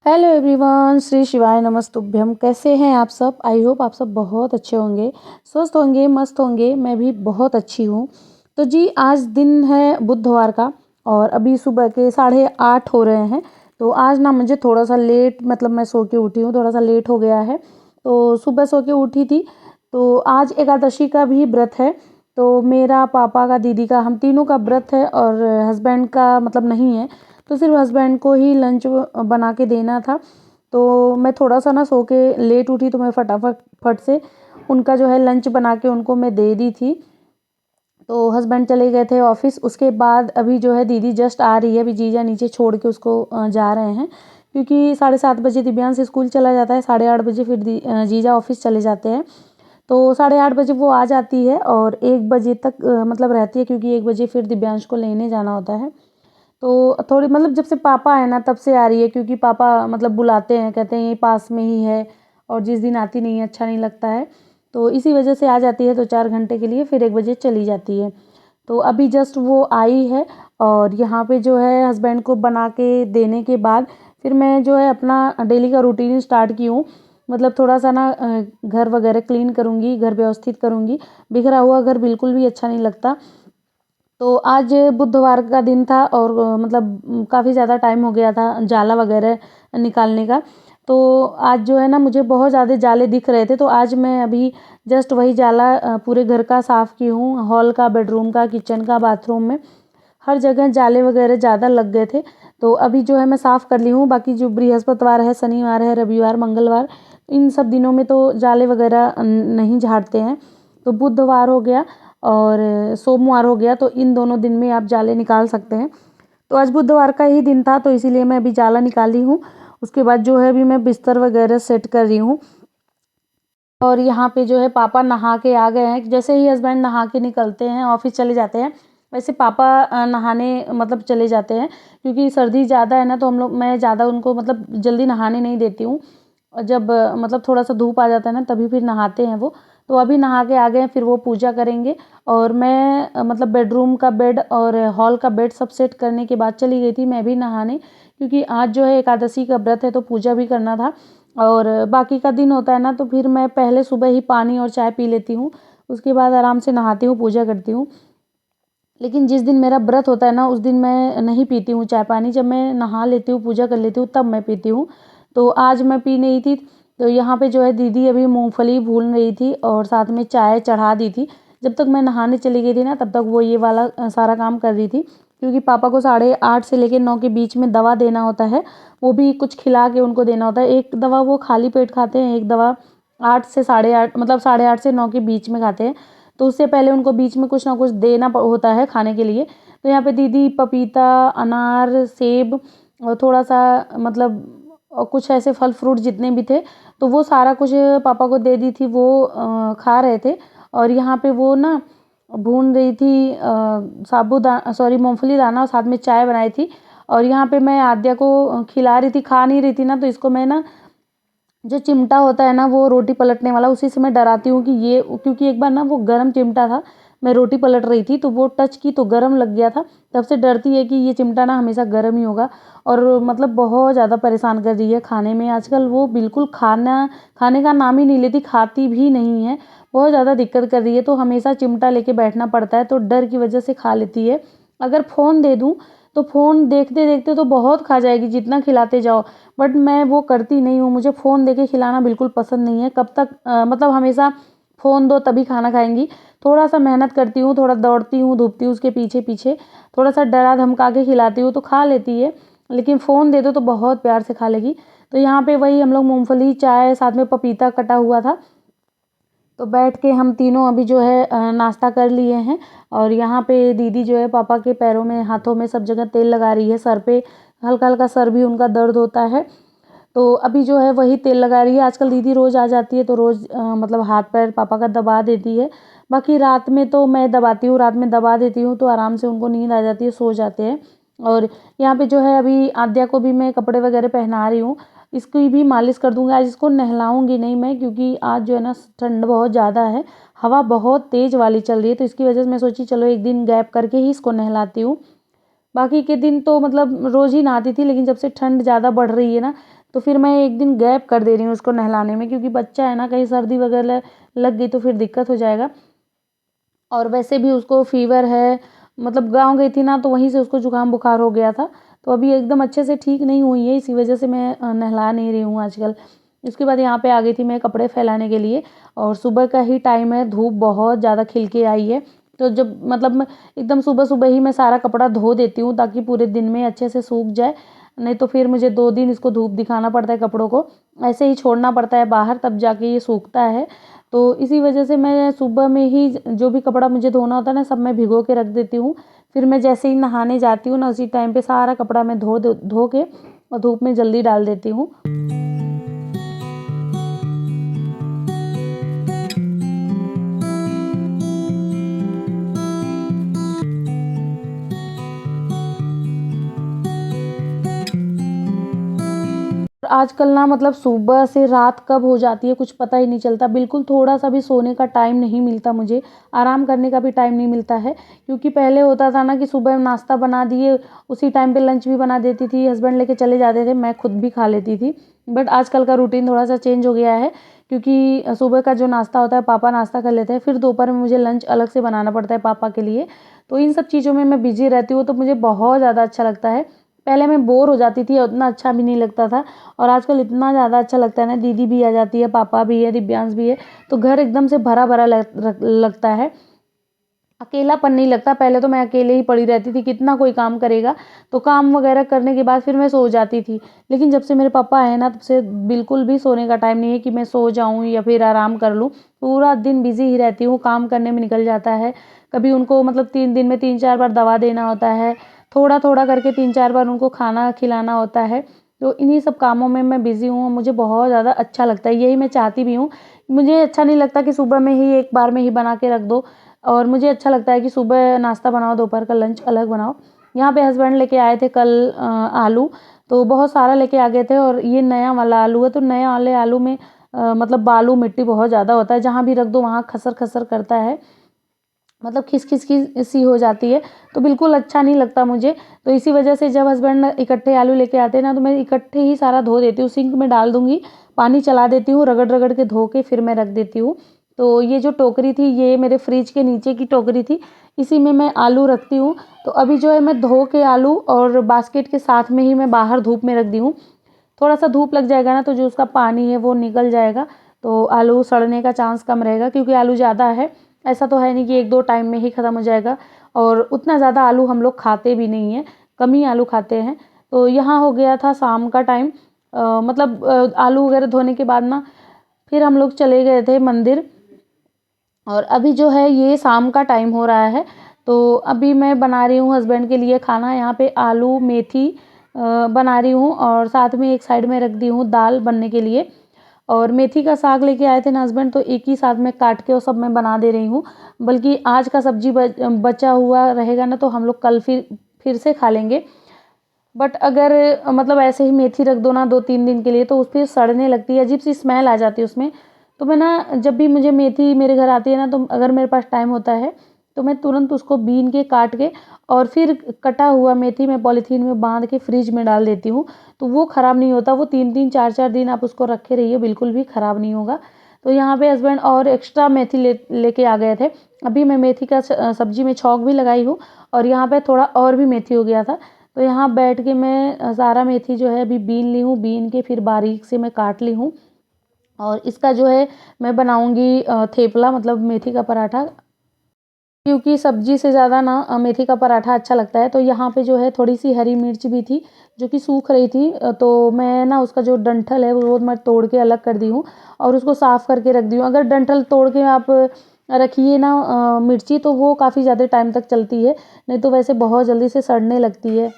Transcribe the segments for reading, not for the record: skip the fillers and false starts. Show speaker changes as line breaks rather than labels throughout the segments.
Hello everyone, Shri शिवाय नमस्तुभ्यम। कैसे हैं आप सब? आई होप आप सब बहुत अच्छे होंगे, स्वस्थ होंगे, मस्त होंगे। मैं भी बहुत अच्छी हूँ। तो जी, आज दिन है बुधवार का और अभी सुबह के 8:30 हो रहे हैं। तो आज ना मुझे थोड़ा सा लेट, मतलब मैं सो के उठी हूँ, थोड़ा सा लेट हो गया है। तो सुबह सो के उठी थी। तो आज एकादशी का भी व्रत है। तो मेरा, पापा का, दीदी का, हम तीनों का व्रत है और हस्बैंड का मतलब नहीं है। तो सिर्फ हस्बैंड को ही लंच बना के देना था। तो मैं थोड़ा सा ना सो के लेट उठी, तो मैं फट से उनका जो है लंच बना के उनको मैं दे दी थी। तो हस्बैंड चले गए थे ऑफिस। उसके बाद अभी जो है दीदी जस्ट आ रही है। अभी जीजा नीचे छोड़ के उसको जा रहे हैं, क्योंकि 7:30 बजे दिव्यांश स्कूल चला जाता है, 8:30 बजे फिर जीजा ऑफिस चले जाते हैं। तो 8:30 बजे वो आ जाती है और 1 बजे तक मतलब रहती है, क्योंकि 1 बजे फिर दिव्यांश को लेने जाना होता है। तो थोड़ी मतलब जब से पापा आए ना तब से आ रही है, क्योंकि पापा मतलब बुलाते हैं, कहते हैं ये पास में ही है और जिस दिन आती नहीं है अच्छा नहीं लगता है। तो इसी वजह से आ जाती है, तो 4 घंटे के लिए, फिर 1 बजे चली जाती है। तो अभी जस्ट वो आई है और यहाँ पे जो है हस्बैंड को बना के देने के बाद फिर मैं जो है अपना डेली का रूटीन स्टार्ट की हूँ। मतलब थोड़ा सा ना घर वगैरह क्लीन करूँगी, घर व्यवस्थित करूँगी। बिखरा हुआ घर बिल्कुल भी अच्छा नहीं लगता। तो आज बुधवार का दिन था और मतलब काफ़ी ज़्यादा टाइम हो गया था जाला वगैरह निकालने का। तो आज जो है ना मुझे बहुत ज़्यादा जाले दिख रहे थे। तो आज मैं अभी जस्ट वही जाला पूरे घर का साफ़ की हूँ। हॉल का, बेडरूम का, किचन का, बाथरूम में हर जगह जाले वगैरह ज़्यादा लग गए थे। तो अभी जो है मैं साफ़ कर ली हूँ। बाकी जो बृहस्पतिवार है, शनिवार है, रविवार, मंगलवार, इन सब दिनों में तो जाले वगैरह नहीं झाड़ते हैं। तो बुधवार हो गया और सोमवार हो गया, तो इन दोनों दिन में आप जाले निकाल सकते हैं। तो आज बुधवार का ही दिन था, तो इसीलिए मैं अभी जाला निकाली हूँ। उसके बाद जो है अभी मैं बिस्तर वगैरह सेट कर रही हूँ। और यहाँ पे जो है पापा नहा के आ गए हैं। जैसे ही हस्बैंड नहा के निकलते हैं, ऑफिस चले जाते हैं, वैसे पापा नहाने मतलब चले जाते हैं, क्योंकि सर्दी ज़्यादा है ना। तो मैं ज़्यादा उनको मतलब जल्दी नहाने नहीं देती हूँ। और जब मतलब थोड़ा सा धूप आ जाता है ना, तभी फिर नहाते हैं वो। तो अभी नहा के आ गए हैं, फिर वो पूजा करेंगे। और मैं मतलब बेडरूम का बेड और हॉल का बेड सब सेट करने के बाद चली गई थी मैं भी नहाने, क्योंकि आज जो है एकादशी का व्रत है, तो पूजा भी करना था। और बाकी का दिन होता है ना, तो फिर मैं पहले सुबह ही पानी और चाय पी लेती हूँ। उसके बाद आराम से नहाती हूँ, पूजा करती हूँ। लेकिन जिस दिन मेरा व्रत होता है ना, उस दिन मैं नहीं पीती हूँ चाय पानी। जब मैं नहा लेती हूँ, पूजा कर लेती हूँ, तब मैं पीती हूँ। तो आज मैं पी नहीं थी। तो यहाँ पे जो है दीदी अभी मूंगफली भून रही थी और साथ में चाय चढ़ा दी थी। जब तक मैं नहाने चली गई थी ना, तब तक वो ये वाला सारा काम कर रही थी, क्योंकि पापा को 8:30 से लेकर 9 के बीच में दवा देना होता है। वो भी कुछ खिला के उनको देना होता है। एक दवा वो खाली पेट खाते हैं, एक दवा 8 से 8:30, मतलब 8:30 से 9 के बीच में खाते हैं। तो उससे पहले उनको बीच में कुछ ना कुछ देना होता है खाने के लिए। तो यहाँ पे दीदी पपीता, अनार, सेब और थोड़ा सा मतलब और कुछ ऐसे फल फ्रूट जितने भी थे, तो वो सारा कुछ पापा को दे दी थी। वो खा रहे थे। और यहाँ पे वो ना भून रही थी मूंगफली दाना, और साथ में चाय बनाई थी। और यहाँ पे मैं आद्या को खिला रही थी, खा नहीं रही थी ना, तो इसको मैं ना जो चिमटा होता है ना, वो रोटी पलटने वाला, उसी से मैं डराती हूँ कि ये, क्योंकि एक बार ना वो गरम चिमटा था, मैं रोटी पलट रही थी तो वो टच की तो गरम लग गया था। तब से डरती है कि ये चिमटा ना हमेशा गरम ही होगा। और मतलब बहुत ज़्यादा परेशान कर रही है खाने में आजकल। वो बिल्कुल खाने का नाम ही नहीं लेती, खाती भी नहीं है। बहुत ज़्यादा दिक्कत कर रही है, तो हमेशा चिमटा लेके बैठना पड़ता है, तो डर की वजह से खा लेती है। अगर फ़ोन दे दूँ तो फ़ोन देखते देखते तो बहुत खा जाएगी, जितना खिलाते जाओ। बट मैं वो करती नहीं हूँ। मुझे फ़ोन देके खिलाना बिल्कुल पसंद नहीं है। कब तक मतलब हमेशा फ़ोन दो तभी खाना खाएँगी। थोड़ा सा मेहनत करती हूँ, थोड़ा दौड़ती हूँ, धूपती हूँ उसके पीछे पीछे, थोड़ा सा डरा धमका के खिलाती हूँ तो खा लेती है। लेकिन फ़ोन दे दो तो बहुत प्यार से खा लेगी। तो यहाँ पे वही हम लोग मूँगफली, चाय, साथ में पपीता कटा हुआ था। तो बैठ के हम तीनों अभी जो है नाश्ता कर लिए हैं। और यहाँ पे दीदी जो है पापा के पैरों में, हाथों में, सब जगह तेल लगा रही है। सर पे हल्का हल्का सर भी उनका दर्द होता है, तो अभी जो है वही तेल लगा रही है। आजकल दीदी रोज़ आ जाती है, तो रोज़ मतलब हाथ पैर पापा का दबा देती है। बाकी रात में तो मैं दबाती हूँ, रात में दबा देती हूँ, तो आराम से उनको नींद आ जाती है, सो जाते हैं। और यहाँ पे जो है अभी आद्या को भी मैं कपड़े वगैरह पहना रही हूँ। इसकी भी मालिश कर दूँगी। आज इसको नहलाऊँगी नहीं मैं, क्योंकि आज जो है ना ठंड बहुत ज़्यादा है, हवा बहुत तेज़ वाली चल रही है, तो इसकी वजह से मैं सोची चलो एक दिन गैप करके ही इसको नहलाती हूँ। बाकी के दिन तो मतलब रोज़ ही नहाती थी, लेकिन जब से ठंड ज़्यादा बढ़ रही है ना, तो फिर मैं एक दिन गैप कर दे रही हूँ उसको नहलाने में, क्योंकि बच्चा है ना, कहीं सर्दी वगैरह लग गई तो फिर दिक्कत हो जाएगा। और वैसे भी उसको फ़ीवर है, मतलब गाँव गई थी ना तो वहीं से उसको ज़ुकाम बुखार हो गया था, तो अभी एकदम अच्छे से ठीक नहीं हुई है, इसी वजह से मैं नहला नहीं रही हूँ आजकल। उसके बाद यहाँ पे आ गई थी मैं कपड़े फैलाने के लिए, और सुबह का ही टाइम है, धूप बहुत ज़्यादा खिल के आई है। तो जब मतलब मैं एकदम सुबह-सुबह ही मैं सारा कपड़ा धो देती हूँ ताकि पूरे दिन में अच्छे से सूख जाए, नहीं तो फिर मुझे 2 दिन इसको धूप दिखाना पड़ता है कपड़ों को, ऐसे ही छोड़ना पड़ता है बाहर, तब जाके ये सूखता है। तो इसी वजह से मैं सुबह में ही जो भी कपड़ा मुझे धोना होता है ना, सब मैं भिगो के रख देती हूँ। फिर मैं जैसे ही नहाने जाती हूँ ना, उसी टाइम पे सारा कपड़ा मैं धो के और धूप में जल्दी डाल देती हूँ। आजकल ना मतलब सुबह से रात कब हो जाती है कुछ पता ही नहीं चलता, बिल्कुल थोड़ा-सा भी सोने का टाइम नहीं मिलता मुझे, आराम करने का भी टाइम नहीं मिलता है। क्योंकि पहले होता था ना कि सुबह नाश्ता बना दिए, उसी टाइम पे लंच भी बना देती थी, हस्बैंड लेके चले जाते थे, मैं खुद भी खा लेती थी। बट आजकल का रूटीन थोड़ा-सा चेंज हो गया है, क्योंकि सुबह का जो नाश्ता होता है पापा नाश्ता कर लेते हैं, फिर दोपहर में मुझे लंच अलग से बनाना पड़ता है पापा के लिए। तो इन सब चीज़ों में मैं बिज़ी रहती हूँ, तो मुझे बहुत ज़्यादा अच्छा लगता है। पहले मैं बोर हो जाती थी, उतना अच्छा भी नहीं लगता था, और आजकल इतना ज़्यादा अच्छा लगता है ना, दीदी भी आ जाती है, पापा भी है, दिव्यांश भी है, तो घर एकदम से भरा-भरा लगता है। अकेलापन नहीं लगता, पहले तो मैं अकेले ही पड़ी रहती थी, कितना कोई काम करेगा, तो काम वगैरह करने के बाद फिर मैं सो जाती थी। लेकिन जब से मेरे पापा आए ना, तब से बिल्कुल भी सोने का टाइम नहीं है कि मैं सो जाऊँ या फिर आराम कर लूँ। पूरा दिन बिज़ी ही रहती हूँ, काम करने में निकल जाता है। कभी उनको मतलब 3 दिन में 3-4 बार दवा देना होता है, थोड़ा-थोड़ा करके 3-4 बार उनको खाना खिलाना होता है। तो इन्हीं सब कामों में मैं बिज़ी हूँ, मुझे बहुत ज़्यादा अच्छा लगता है, यही मैं चाहती भी हूँ। मुझे अच्छा नहीं लगता कि सुबह में ही एक बार में ही बना के रख दो, और मुझे अच्छा लगता है कि सुबह नाश्ता बनाओ, दोपहर का लंच अलग बनाओ। यहाँ पे हस्बैंड लेके आए थे कल आलू, तो बहुत सारा लेके आ गए थे, और ये नया वाला आलू है, तो नए वाले आलू में मतलब बालू मिट्टी बहुत ज़्यादा होता है, जहाँ भी रख दो वहाँ खसर-खसर करता है, मतलब खिस-खिस सी हो जाती है, तो बिल्कुल अच्छा नहीं लगता मुझे। तो इसी वजह से जब हस्बैंड इकट्ठे आलू लेके आते हैं ना, तो मैं इकट्ठे ही सारा धो देती हूँ, सिंक में डाल दूँगी, पानी चला देती हूँ, रगड़-रगड़ के धो के फिर मैं रख देती हूँ। तो ये जो टोकरी थी, ये मेरे फ्रिज के नीचे की टोकरी थी, इसी में मैं आलू रखती हूँ। तो अभी जो है मैं धो के आलू और बास्केट के साथ में ही मैं बाहर धूप में रख दी हूँ। थोड़ा-सा धूप लग जाएगा ना, तो जो उसका पानी है वो निकल जाएगा, तो आलू सड़ने का चांस कम रहेगा, क्योंकि आलू ज़्यादा है। ऐसा तो है नहीं कि 1-2 टाइम में ही ख़त्म हो जाएगा, और उतना ज़्यादा आलू हम लोग खाते भी नहीं हैं, कम ही आलू खाते हैं। तो यहाँ हो गया था शाम का टाइम, मतलब आलू वगैरह धोने के बाद ना फिर हम लोग चले गए थे मंदिर, और अभी जो है ये शाम का टाइम हो रहा है, तो अभी मैं बना रही हूँ हस्बैंड के लिए खाना। यहाँ पे आलू मेथी बना रही हूँ, और साथ में एक साइड में रख दी हूँ दाल बनने के लिए। और मेथी का साग लेके आए थे ना हस्बैंड, तो एक ही साथ में काट के वो सब मैं बना दे रही हूँ। बल्कि आज का सब्जी बचा हुआ रहेगा ना, तो हम लोग कल फिर से खा लेंगे। बट अगर मतलब ऐसे ही मेथी रख दो ना 2-3 दिन के लिए, तो उस फिर सड़ने लगती है, अजीब सी स्मेल आ जाती है उसमें। तो मैं ना, जब भी मुझे मेथी मेरे घर आती है ना, तो अगर मेरे पास टाइम होता है, तो मैं तुरंत उसको बीन के काट के और फिर कटा हुआ मेथी मैं पॉलीथीन में बांध के फ्रिज में डाल देती हूँ। तो वो ख़राब नहीं होता, वो 3-3 4-4 दिन आप उसको रखे रहिए, बिल्कुल भी ख़राब नहीं होगा। तो यहाँ पे हस्बैंड और एक्स्ट्रा मेथी लेके आ गए थे। अभी मैं मेथी का सब्जी में छौंक भी लगाई हूँ, और यहाँ पे थोड़ा और भी मेथी हो गया था। तो यहाँ बैठ के मैं सारा मेथी जो है अभी बीन ली हूँ, बीन के फिर बारीक से मैं काट ली हूँ, और इसका जो है मैं बनाऊँगी थेपला, मतलब मेथी का पराठा, क्योंकि सब्जी से ज़्यादा ना मेथी का पराठा अच्छा लगता है। तो यहाँ पे जो है थोड़ी-सी हरी मिर्च भी थी, जो कि सूख रही थी, तो मैं ना उसका जो डंठल है वो मैं तोड़ के अलग कर दी हूँ, और उसको साफ़ करके रख दी हूँ। अगर डंठल तोड़ के आप रखिए ना मिर्ची, तो वो काफ़ी ज़्यादा टाइम तक चलती है, नहीं तो वैसे बहुत जल्दी से सड़ने लगती है।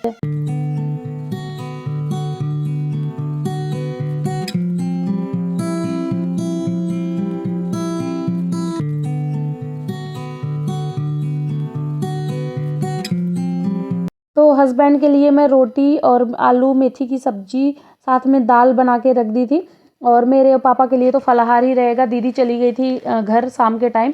तो हस्बैंड के लिए मैं रोटी और आलू मेथी की सब्जी, साथ में दाल बना के रख दी थी, और मेरे पापा के लिए तो फलाहार ही रहेगा। दीदी चली गई थी घर शाम के टाइम।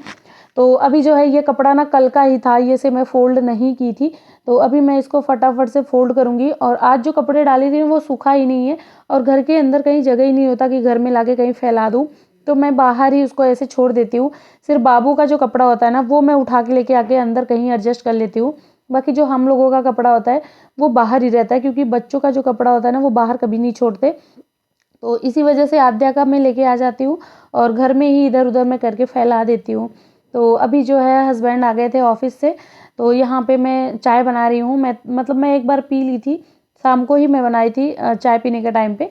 तो अभी जो है ये कपड़ा ना कल का ही था, ये से मैं फ़ोल्ड नहीं की थी, तो अभी मैं इसको फटाफट से फ़ोल्ड करूँगी। और आज जो कपड़े डाली थी वो सूखा ही नहीं है और घर के अंदर कहीं जगह ही नहीं होता कि घर में लाके कहीं फैला दूँ, तो मैं बाहर ही उसको ऐसे छोड़ देती हूँ। सिर्फ बाबू का जो कपड़ा होता है ना वो मैं उठा के लेके आके अंदर कहीं एडजस्ट कर लेती हूँ। बाकी जो हम लोगों का कपड़ा होता है वो बाहर ही रहता है, क्योंकि बच्चों का जो कपड़ा होता है ना वो बाहर कभी नहीं छोड़ते। तो इसी वजह से आद्या का मैं लेके आ जाती हूँ और घर में ही इधर उधर मैं करके फैला देती हूँ। तो अभी जो है हस्बैंड आ गए थे ऑफिस से, तो यहाँ पे मैं चाय बना रही हूँ। मैं एक बार पी ली थी, शाम को ही मैं बनाई थी चाय पीने के टाइम पे।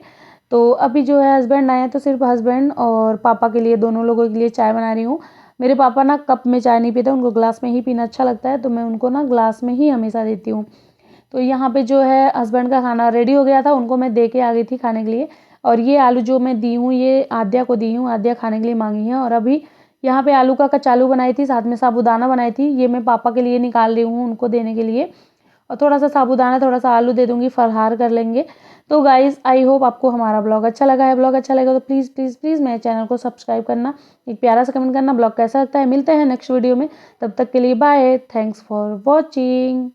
तो अभी जो है हस्बैंड आए हैं तो सिर्फ हस्बैंड और पापा के लिए, दोनों लोगों के लिए चाय बना रही हूँ। मेरे पापा ना कप में चाय नहीं पीते, उनको ग्लास में ही पीना अच्छा लगता है, तो मैं उनको ना ग्लास में ही हमेशा देती हूँ। तो यहाँ पे जो है हस्बैंड का खाना रेडी हो गया था, उनको मैं दे के आ गई थी खाने के लिए। और ये आलू जो मैं दी हूँ ये आद्या को दी हूँ, आद्या खाने के लिए मांगी है। और अभी यहाँ पे आलू का कचालू बनाई थी, साथ में साबूदाना बनाई थी, ये मैं पापा के लिए निकाल रही हूँ उनको देने के लिए। और थोड़ा सा साबूदाना थोड़ा सा आलू दे दूँगी, फरहार कर लेंगे। तो गाइज़ आई होप आपको हमारा ब्लॉग अच्छा लगा है। ब्लॉग अच्छा लगा तो प्लीज़ प्लीज़ प्लीज़ मेरे चैनल को सब्सक्राइब करना, एक प्यारा सा कमेंट करना ब्लॉग कैसा लगता है। मिलते हैं नेक्स्ट वीडियो में, तब तक के लिए बाय, थैंक्स फॉर वॉचिंग।